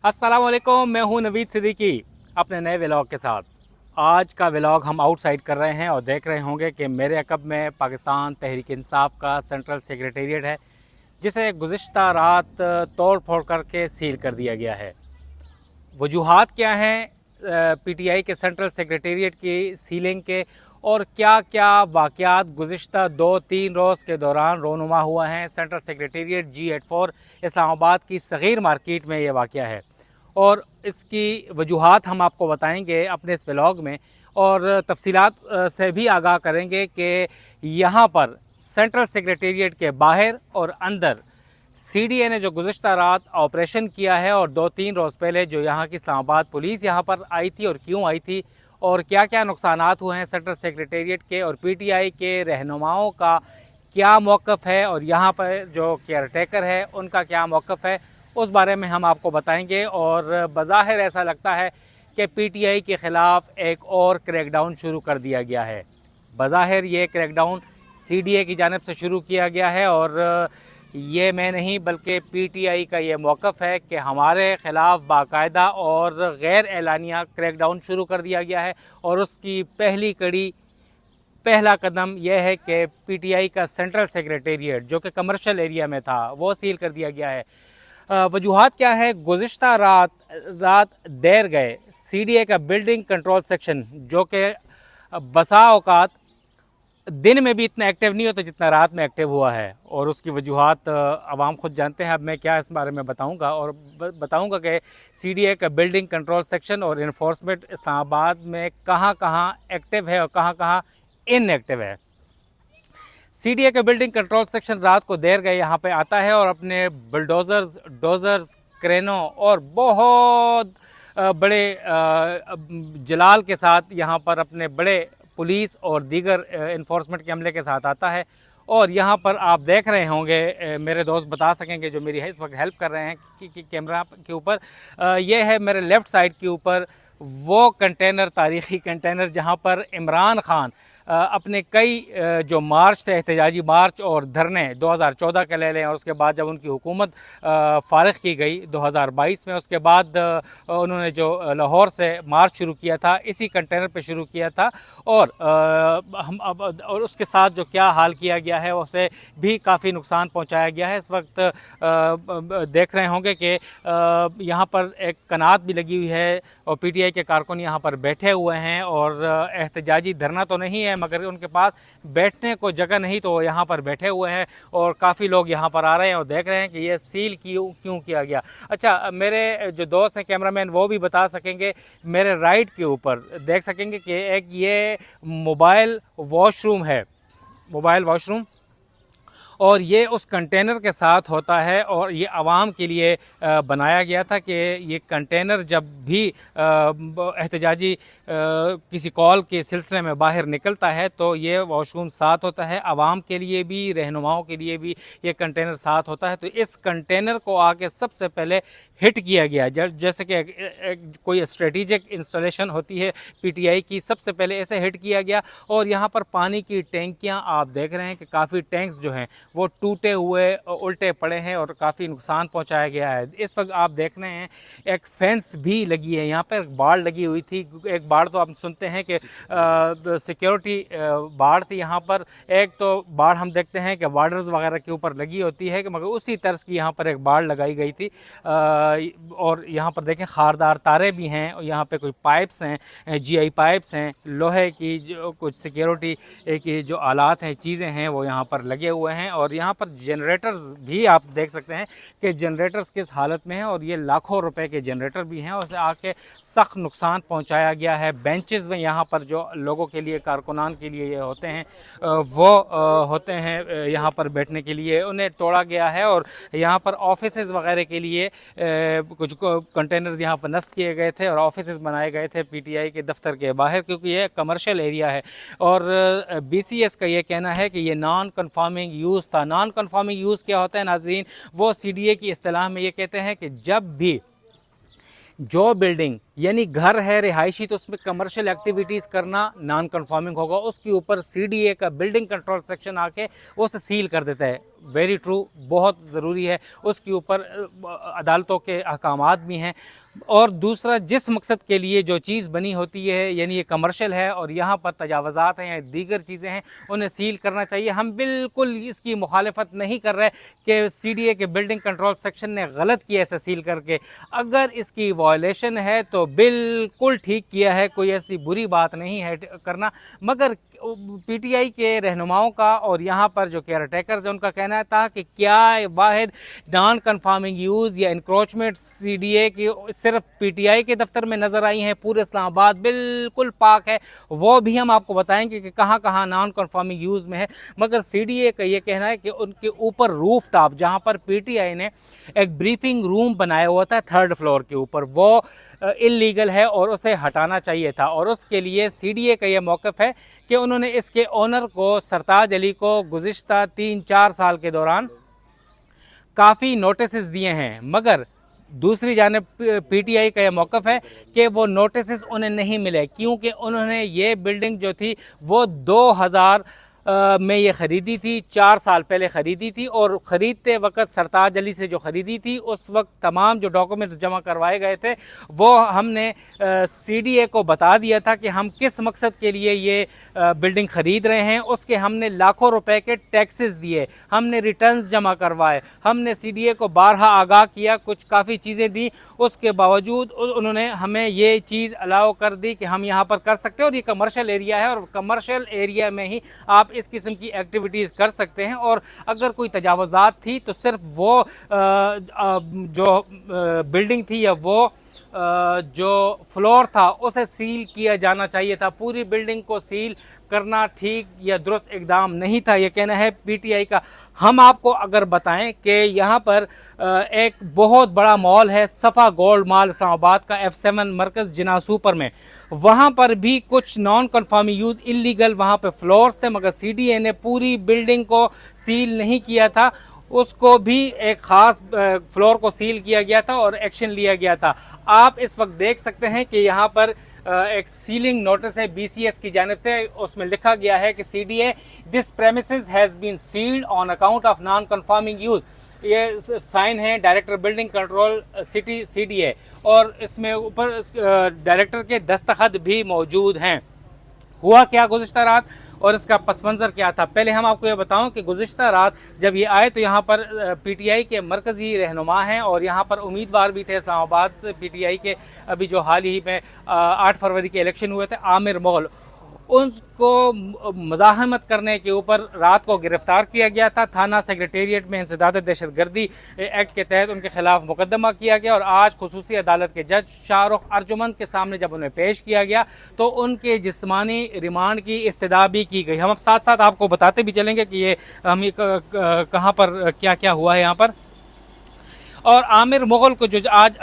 अस्सलाम वालेकुम, मैं हूं नवीद सिद्दीकी अपने नए व्लॉग के साथ। आज का व्लॉग हम आउटसाइड कर रहे हैं और देख रहे होंगे कि मेरे अक़ब में पाकिस्तान तहरीक इंसाफ का सेंट्रल सेक्रेटेरिएट है, जिसे गुज़िश्ता रात तोड़ फोड़ करके सील कर दिया गया है। वजूहात क्या हैं पीटीआई के सेंट्रल सेक्रेटेरिएट की सीलिंग के, और क्या क्या वाक़यात गुज़िश्ता 2-3 रोज़ के दौरान रोनुमा हुआ है। सेंट्रल सेक्रेटेरिएट G84 इस्लामाबाद की सग़ीर मार्केट में ये वाक़या है और इसकी वजूहात हम आपको बताएंगे अपने इस व्लॉग में, और तफसीलात से भी आगाह करेंगे कि यहाँ पर सेंट्रल सेक्रेटेरिएट के बाहर और अंदर सीडीए ने जो गुज़िश्ता रात ऑपरेशन किया है और 2-3 रोज़ पहले जो यहाँ की इस्लामाबाद पुलिस यहाँ पर आई थी और क्यों आई थी, और क्या क्या नुकसानात हुए हैं सेंट्रल सेक्रेटेरिएट के, और पीटीआई के रहनुमाओं का क्या मौक़िफ़ है और यहाँ पर जो केयर टेकर है उनका क्या मौक़िफ़ है, उस बारे में हम आपको बताएंगे। और बज़ाहिर ऐसा लगता है कि पीटीआई के ख़िलाफ़ एक और क्रैकडाउन शुरू कर दिया गया है। बज़ाहिर ये क्रैकडाउन सीडीए की जानिब से शुरू किया गया है और ये मैं नहीं बल्कि पीटीआई का ये मौक़िफ़ है कि हमारे ख़िलाफ़ बाकायदा और गैर एलानिया क्रैकडाउन शुरू कर दिया गया है। और उसकी पहली कड़ी, पहला कदम यह है कि पीटीआई का सेंट्रल सेक्रेटेरिएट जो कि कमर्शियल एरिया में था वो सील कर दिया गया है। वजूहात क्या है, गुज़िश्ता रात देर गए सीडीए का बिल्डिंग कंट्रोल सेक्शन, जो कि बसा औकात दिन में भी इतना एक्टिव नहीं होता जितना रात में एक्टिव हुआ है, और उसकी वजूहात आवाम खुद जानते हैं। अब मैं क्या इस बारे में बताऊंगा, और बताऊंगा कि सीडीए का बिल्डिंग कंट्रोल सेक्शन और इन्फोर्समेंट इस्लामाबाद में कहां कहां एक्टिव है और कहां कहां इनएक्टिव है। सीडीए का बिल्डिंग कंट्रोल सेक्शन रात को देर गए यहाँ पे आता है और अपने डोज़र्स, क्रेनों और बहुत बड़े जलाल के साथ यहाँ पर अपने बड़े पुलिस और दीगर इन्फोर्समेंट के अमले के साथ आता है। और यहाँ पर आप देख रहे होंगे, मेरे दोस्त बता सकेंगे जो मेरी इस वक्त हेल्प कर रहे हैं कि कैमरा के ऊपर, ये है मेरे लेफ़्ट साइड के ऊपर वो कंटेनर, तारीख़ी कंटेनर, जहाँ पर इमरान ख़ान अपने कई जो मार्च थे, एहतजाजी मार्च और धरने 2014 के ले लें, और उसके बाद जब उनकी हुकूमत फ़ारिग की गई 2022 में, उसके बाद उन्होंने जो लाहौर से मार्च शुरू किया था इसी कंटेनर पे शुरू किया था। और हम अब और उसके साथ जो क्या हाल किया गया है उसे भी काफ़ी नुकसान पहुंचाया गया है। इस वक्त देख रहे होंगे कि यहाँ पर एक कनात भी लगी हुई है और पीटीआई के कारकुन यहाँ पर बैठे हुए हैं, और एहतजाजी धरना तो नहीं है मगर उनके पास बैठने को जगह नहीं, तो यहाँ पर बैठे हुए हैं और काफ़ी लोग यहाँ पर आ रहे हैं और देख रहे हैं कि ये सील क्यों किया गया। अच्छा, मेरे जो दोस्त हैं कैमरामैन वो भी बता सकेंगे, मेरे राइट के ऊपर देख सकेंगे कि एक ये मोबाइल वॉशरूम है, मोबाइल वॉशरूम, और ये उस कंटेनर के साथ होता है, और ये आवाम के लिए बनाया गया था कि ये कंटेनर जब भी एहतजाजी किसी कॉल के सिलसिले में बाहर निकलता है तो ये वॉशरूम साथ होता है, आवाम के लिए भी, रहनुमाओं के लिए भी ये कंटेनर साथ होता है। तो इस कंटेनर को आके सबसे पहले हिट किया गया, जैसे कि कोई स्ट्रेटेजिक इंस्टॉलेशन होती है पीटीआई की, सबसे पहले ऐसे हिट किया गया। और यहाँ पर पानी की टैंकियाँ आप देख रहे हैं कि काफ़ी टैंक्स जो हैं वो टूटे हुए उल्टे पड़े हैं और काफ़ी नुकसान पहुंचाया गया है। इस वक्त आप देख रहे हैं एक फेंस भी लगी है, यहाँ पर बाड़ लगी हुई थी। एक बाड़ तो आप सुनते हैं कि सिक्योरिटी बाड़ थी यहाँ पर, एक तो बाड़ हम देखते हैं कि बॉर्डर्स वगैरह के ऊपर लगी होती है, कि मगर उसी तर्ज की यहाँ पर एक बाड़ लगाई गई थी। और यहाँ पर देखें खारदार तारे भी हैं, और यहाँ पे कोई पाइप्स हैं, जीआई पाइप्स हैं, लोहे की जो कुछ सिक्योरिटी की जो आलात हैं, चीज़ें हैं, वो यहाँ पर लगे हुए हैं। और यहाँ पर जनरेटर्स भी आप देख सकते हैं कि जनरेटर्स किस हालत में हैं, और ये लाखों रुपए के जनरेटर भी हैं, और उसे आके सख्त नुकसान पहुँचाया गया है। बेंचेस में यहाँ पर जो लोगों के लिए, कारकुनान के लिए ये होते हैं, वो होते हैं यहाँ पर बैठने के लिए, उन्हें तोड़ा गया है। और यहाँ पर ऑफिसेज़ वगैरह के लिए कुछ कंटेनर्स यहाँ पर नस्ब किए गए थे और ऑफिसेज़ बनाए गए थे पीटीआई के दफ्तर के बाहर, क्योंकि ये कमर्शियल एरिया है। और बीसीएस का ये कहना है कि ये नॉन कन्फर्मिंग यूज़ था। नॉन कन्फर्मिंग यूज़ क्या होता है नाज़रीन, वो सीडीए की इस्तिलाह में ये कहते हैं कि जब भी जो बिल्डिंग यानी घर है रिहायशी तो उसमें कमर्शियल एक्टिविटीज़ करना नॉन कन्फर्मिंग होगा, उसके ऊपर सीडीए का बिल्डिंग कंट्रोल सेक्शन आके उसे सील कर देता है। वेरी ट्रू, बहुत ज़रूरी है, उसके ऊपर अदालतों के अहकामात भी हैं। और दूसरा, जिस मकसद के लिए जो चीज़ बनी होती है, यानी ये कमर्शियल है और यहाँ पर तजावज़ात हैं या दीगर चीज़ें हैं, उन्हें सील करना चाहिए। हम बिल्कुल इसकी मुखालफत नहीं कर रहे कि सीडीए के बिल्डिंग कंट्रोल सेक्शन ने गलत किया ऐसे सील करके। अगर इसकी वायलेशन है तो बिल्कुल ठीक किया है, कोई ऐसी बुरी बात नहीं है करना। मगर पीटीआई के रहनुमाओं का और यहाँ पर जो केयर टेकर्स हैं उनका कहना था कि क्या वाहिद नॉन कन्फर्मिंग यूज़ या इंक्रोचमेंट सीडीए की सिर्फ पीटीआई के दफ्तर में नज़र आई हैं, पूरे इस्लामाबाद बिल्कुल पाक है। वो भी हम आपको बताएंगे कि कहाँ कहाँ नॉन कन्फर्मिंग यूज़ में है। मगर सीडीए का ये कहना है कि उनके ऊपर रूफ टॉप, जहाँ पर पीटीआई ने एक ब्रीफिंग रूम बनाया हुआ था 3rd फ्लोर के ऊपर, वो इल्लीगल है और उसे हटाना चाहिए था। और उसके लिए सीडीए का ये मौक़िफ़ है कि उन्होंने इसके ओनर को, सरताज अली को, गुज़िश्ता 3-4 साल के दौरान काफ़ी नोटिस दिए हैं। मगर दूसरी जानिब पीटीआई का यह मौक़िफ़ है कि वो नोटिस उन्हें नहीं मिले, क्योंकि उन्होंने ये बिल्डिंग जो थी वो 2000 में ये ख़रीदी थी, 4 साल पहले ख़रीदी थी। और ख़रीदते वक्त सरताज अली से जो ख़रीदी थी, उस वक्त तमाम जो डॉक्यूमेंट्स जमा करवाए गए थे वो हमने सीडीए को बता दिया था कि हम किस मकसद के लिए ये बिल्डिंग ख़रीद रहे हैं। उसके हमने लाखों रुपए के टैक्सेस दिए, हमने रिटर्न्स जमा करवाए, हमने सीडीए को बारहा आगाह किया, कुछ काफ़ी चीज़ें दी। उसके बावजूद उन्होंने हमें ये चीज़ अलाउ कर दी कि हम यहाँ पर कर सकते हैं और ये कमर्शियल एरिया है और कमर्शियल एरिया में ही आप इस किस्म की एक्टिविटीज़ कर सकते हैं। और अगर कोई तजावज़ात थी तो सिर्फ वो जो बिल्डिंग थी या वो जो फ्लोर था उसे सील किया जाना चाहिए था। पूरी बिल्डिंग को सील करना ठीक या दुरुस्त इकदाम नहीं था, ये कहना है पीटीआई का। हम आपको अगर बताएं कि यहाँ पर एक बहुत बड़ा मॉल है, सफ़ा गोल्ड मॉल इस्लामाबाद का, F7 मरकज़ जिना सुपर में, वहाँ पर भी कुछ नॉन कन्फर्मिंग यूज़ इलीगल वहाँ पे फ्लोर्स थे, मगर सीडीए ने पूरी बिल्डिंग को सील नहीं किया था। उसको भी एक ख़ास फ्लोर को सील किया गया था और एक्शन लिया गया था। आप इस वक्त देख सकते हैं कि यहाँ पर एक सीलिंग नोटिस है बीसीएस की जानिब से, उसमें लिखा गया है कि CDA this premises has been sealed on account of non confirming use. ये साइन है director building control city CDA, और इसमें ऊपर डायरेक्टर के दस्तखत भी मौजूद हैं। हुआ क्या गुज़िश्ता रात और इसका पस मंज़र क्या था, पहले हम आपको ये बताऊं कि गुज़िश्ता रात जब ये आए तो यहाँ पर पीटीआई के मरकज़ी रहनुमा हैं और यहाँ पर उम्मीदवार भी थे इस्लामाबाद से पीटीआई के, अभी जो हाल ही में 8 फरवरी के इलेक्शन हुए थे, आमिर मुग़ल, उनको मज़ाहमत करने के ऊपर रात को गिरफ़्तार किया गया था। थाना सेक्रेटेरिएट में इंसदाद दहशतगर्दी एक्ट के तहत उनके खिलाफ मुकदमा किया गया और आज खुसूसी अदालत के जज शाहरुख अर्जुमंद के सामने जब उन्हें पेश किया गया तो उनके जिस्मानी रिमांड की इस्तदा भी की गई। हम अब साथ साथ आपको बताते भी चलेंगे कि ये हम कहाँ पर क्या क्या हुआ है यहाँ पर। और आमिर मुग़ल को जो आज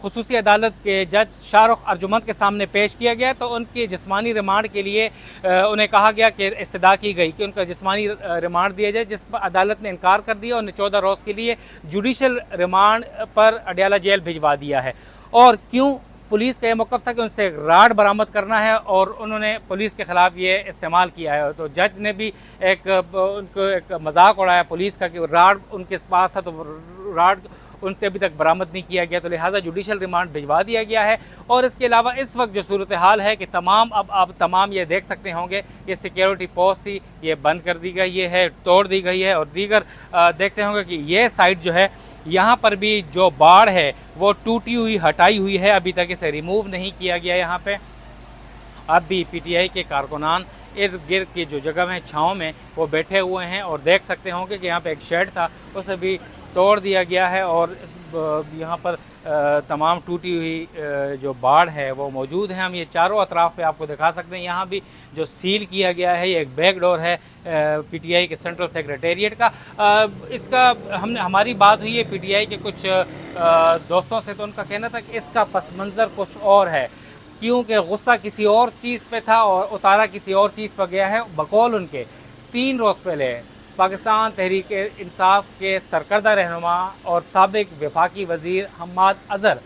खुसूसी अदालत के जज शाहरुख अर्जुमंद के सामने पेश किया गया तो उनकी जिस्मानी रिमांड के लिए उन्हें कहा गया कि इस्तदा की गई कि उनका जिस्मानी रिमांड दिया जाए, जिस पर अदालत ने इनकार कर दिया और 14 रोज़ के लिए जुडिशल रिमांड पर अडयाला जेल भिजवा दिया है। और क्यों, पुलिस का यह मौक़िफ़ था कि उनसे राड बरामद करना है और उन्होंने पुलिस के ख़िलाफ़ ये इस्तेमाल किया है। तो जज ने भी उनको एक मजाक उड़ाया पुलिस का कि राड उनके पास था तो राड उनसे अभी तक बरामद नहीं किया गया, तो लिहाजा जुडिशल रिमांड भिजवा दिया गया है। और इसके अलावा इस वक्त जो सूरत हाल है कि अब तमाम ये देख सकते होंगे, ये सिक्योरिटी पोस्ट थी ये बंद कर दी गई है, तोड़ दी गई है। और दीगर देखते होंगे कि ये साइड जो है यहाँ पर भी जो बाड़ है वो टूटी हुई हटाई हुई है, अभी तक इसे रिमूव नहीं किया गया। यहाँ पे अब भी पीटीआई के कारकुनान इर्द गिर्द की जो जगह में छाँव में वो बैठे हुए हैं और देख सकते होंगे कि यहाँ पे एक शेड था उसे भी तोड़ दिया गया है और यहाँ पर तमाम टूटी हुई जो बाड़ है वो मौजूद है। हम ये चारों अतराफ़ पे आपको दिखा सकते हैं। यहाँ भी जो सील किया गया है ये एक बैक डोर है पीटीआई के सेंट्रल सेक्रेटेरिएट का। इसका हमारी बात हुई है पीटीआई के कुछ दोस्तों से, तो उनका कहना था कि इसका पस मंज़र कुछ और है, क्योंकि गुस्सा किसी और चीज़ पे था और उतारा किसी और चीज़ पर गया है। बकौल उनके 3 रोज़ पहले पाकिस्तान तहरीक इंसाफ के सरकर्दा रहनुमा और साबिक वफाकी वज़ीर हम्माद अज़हर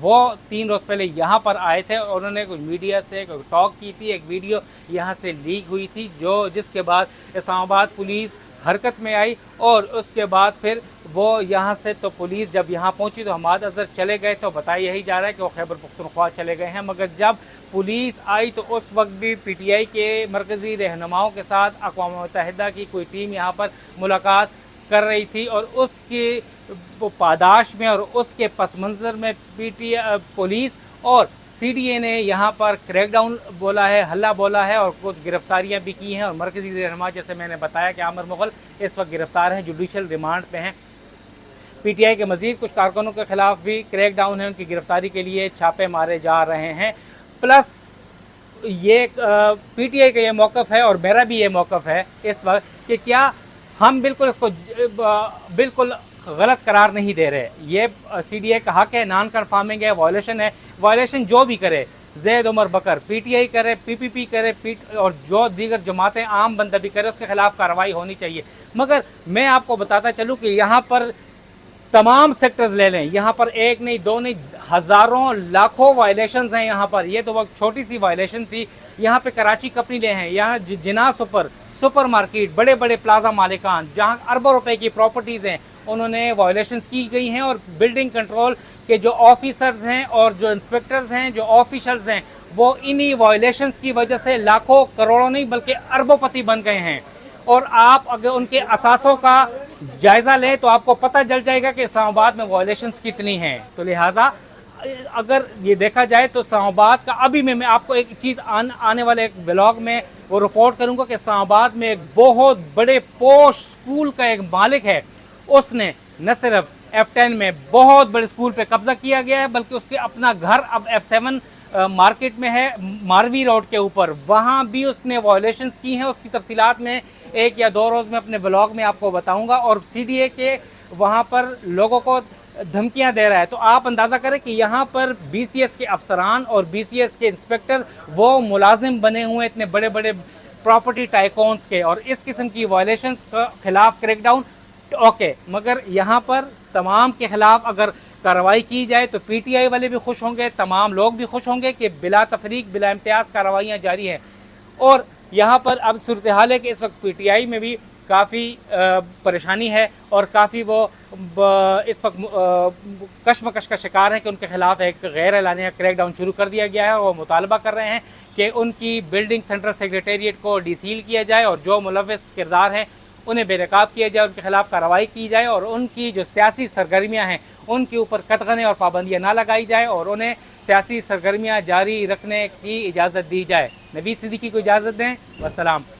वो 3 रोज़ पहले यहाँ पर आए थे और उन्होंने कुछ मीडिया से टॉक की थी। एक वीडियो यहाँ से लीक हुई थी जिसके बाद इस्लामाबाद पुलिस हरकत में आई और उसके बाद फिर वो यहाँ से तो पुलिस जब यहाँ पहुँची तो हमाद अजहर चले गए। तो बताया यही जा रहा है कि वो खैबर पख्तूनख्वा चले गए हैं, मगर जब पुलिस आई तो उस वक्त भी PTI के मरकज़ी रहनुमाओं के साथ अक़वाम मुत्तहिदा की कोई टीम यहाँ पर मुलाकात कर रही थी और उसकी पादाश में और उसके पस मंज़र में PTI पुलिस और CDA ने यहाँ पर क्रैकडाउन बोला है, हल्ला बोला है और कुछ गिरफ्तारियाँ भी की हैं। और मरकज़ी रहनुमा जैसे मैंने बताया कि आमिर मुग़ल इस वक्त गिरफ़्तार हैं, जुडिशल रिमांड पे हैं। PTI के मज़ीद कुछ कारकुनों के ख़िलाफ़ भी क्रैकडाउन है, उनकी गिरफ़्तारी के लिए छापे मारे जा रहे हैं। प्लस ये PTI का ये मौक़िफ़ है और मेरा भी ये मौक़िफ़ है इस वक्त कि क्या हम बिल्कुल इसको बिल्कुल गलत करार नहीं दे रहे। ये CDA का हक है, नॉन कन्फर्मिंग है, वायलेशन है। वायलेशन जो भी करे, जैद उमर बकर PTI करे, PPP करे, और जो दीगर जमातें आम बंदा भी करे, उसके ख़िलाफ़ कार्रवाई होनी चाहिए। मगर मैं आपको बताता चलूँ कि यहाँ पर तमाम सेक्टर्स ले लें, यहाँ पर एक नहीं, दो नहीं, हज़ारों लाखों वायलेशंस हैं यहाँ पर। ये तो वक्त छोटी सी वायलेशन थी। यहाँ पे कराची कंपनी ले हैं, यहाँ जिना सुपर मार्केट, बड़े बड़े प्लाजा मालिकान, जहाँ अरबों रुपए की प्रॉपर्टीज़ हैं, उन्होंने वायलेशंस की गई हैं। और बिल्डिंग कंट्रोल के जो ऑफिसर्स हैं और जो इंस्पेक्टर्स हैं, जो ऑफिशल्स हैं, वो इन्हीं वायलेशंस की वजह से लाखों करोड़ों नहीं बल्कि अरबोपति बन गए हैं। और आप अगर उनके असासों का जायज़ा लें तो आपको पता चल जाएगा कि इस्लामाबाद में वायलेशंस कितनी हैं। तो लिहाजा अगर ये देखा जाए तो इस्लामाबाद का अभी मैं आपको एक चीज़ आने वाले एक ब्लॉग में वो रिपोर्ट करूंगा कि इस्लामाबाद में एक बहुत बड़े पोश स्कूल का एक मालिक है, उसने न सिर्फ F10 में बहुत बड़े स्कूल पे कब्जा किया गया है बल्कि उसके अपना घर अब F7 मार्केट में है, मारवी रोड के ऊपर, वहाँ भी उसने वायलेशंस की हैं। उसकी तफसीलात में 1 या 2 रोज़ में अपने ब्लॉग में आपको बताऊंगा। और CDA के वहाँ पर लोगों को धमकियां दे रहा है। तो आप अंदाज़ा करें कि यहाँ पर BCS के अफसरान और BCS के इंस्पेक्टर वो मुलाजिम बने हुए इतने बड़े बड़े प्रॉपर्टी टाइकॉन्स के, और इस किस्म की वायलेशंस के ख़िलाफ़ क्रैकडाउन ओके। मगर यहाँ पर तमाम के ख़िलाफ़ अगर कार्रवाई की जाए तो PTI वाले भी खुश होंगे, तमाम लोग भी खुश होंगे कि बिला तफरीक बिला इम्तियाज़ कार्रवाइयाँ जारी हैं। और यहाँ पर अब सूरत हाल है कि इस वक्त PTI में भी काफ़ी परेशानी है और काफ़ी वो इस वक्त कशमकश का शिकार है कि उनके ख़िलाफ़ एक गैर एलानिया क्रैकडाउन शुरू कर दिया गया है। और वो मुतालबा कर रहे हैं कि उनकी बिल्डिंग सेंट्रल सेक्रेटेरिएट को डीसील किया जाए और जो मुलव्वस किरदार हैं उन्हें बेनकाब किया जाए, उनके ख़िलाफ़ कार्रवाई की जाए और उनकी जो सियासी सरगर्मियाँ हैं उनके ऊपर कतगने और पाबंदियाँ ना लगाई जाए और उन्हें सियासी सरगर्मियाँ जारी रखने की इजाज़त दी जाए। नवीद सिद्दीकी को इजाज़त दें। वस्सलाम।